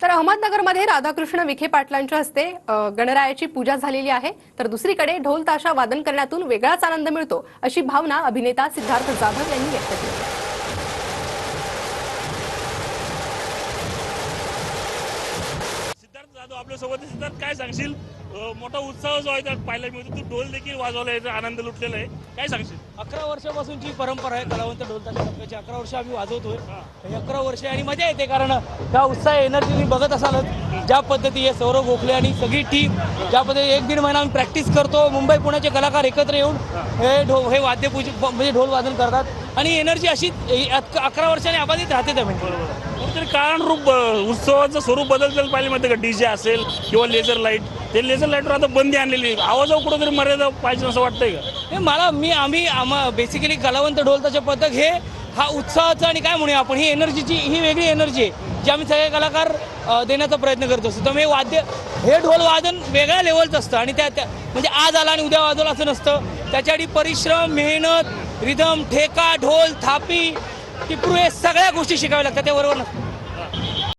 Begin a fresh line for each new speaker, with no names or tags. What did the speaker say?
तर अहमदनगरमध्ये राधाकृष्ण विखे पाटलांच्या हस्ते गणरायाची पूजा झालेली आहे। तर दुसरीकडे ढोल ताशा वादन करण्यातून वेगळाच आनंद मिळतो अशी भावना अभिनेता सिद्धार्थ जाधव यांनी व्यक्त केली।
सिद्धार्थ जाधव आपल्या सोबत सिद्धार्थ काय सांगशील? मोठा उत्साह जो आहे त्यात पाहायला मिळतो, तू ढोल देखील वाजवला आहे, आनंद लुटलेला आहे, काय सांगशील?
11 वर्षापासूनची परंपरा आहे कलावंत ढोल ताशा टप्प्याची। 11 वर्ष आम्ही वाजवतोय। 11 वर्ष आणि मजा येते, कारण त्या उत्साह एनर्जी तुम्ही बघत असालच ज्या पद्धती आहे। सौरभ गोखले आणि सगळी टीम ज्या पद्धती 1-1.5 महिना आम्ही प्रॅक्टिस करतो। मुंबई पुण्याचे कलाकार एकत्र येऊन हे वाद्य म्हणजे ढोल वादन करतात आणि एनर्जी अशी 11 वर्षांनी अबाधित राहते त्या
कुठेतरी कारणरूप उत्सवाचं स्वरूप बदलतेलं पाहिजे माहिती का? डीजे असेल किंवा लेझर लाईट, ते लेझर लाईटवर आता बंदी आणलेली, आवाजावर कुठेतरी मर्यादा पाहिजे असं वाटतंय का?
हे आम्ही बेसिकली कलावंत ढोल ताशा पथक हे हा उत्साहाचा आणि काय म्हणूया आपण ही एनर्जीची ही वेगळी एनर्जी आहे जी आम्ही सगळे कलाकार देण्याचा प्रयत्न करत असतो। त्यामुळे हे ढोल वादन वेगळ्या लेवलचं असतं आणि त्या म्हणजे आज आला आणि उद्या वाजवलं असं नसतं। त्याच्यासाठी परिश्रम, मेहनत, रिदम, ठेका, ढोल, थापी, टिपरू हे सगळ्या गोष्टी शिकाव्या लागतात, त्याबरोबर नसतं।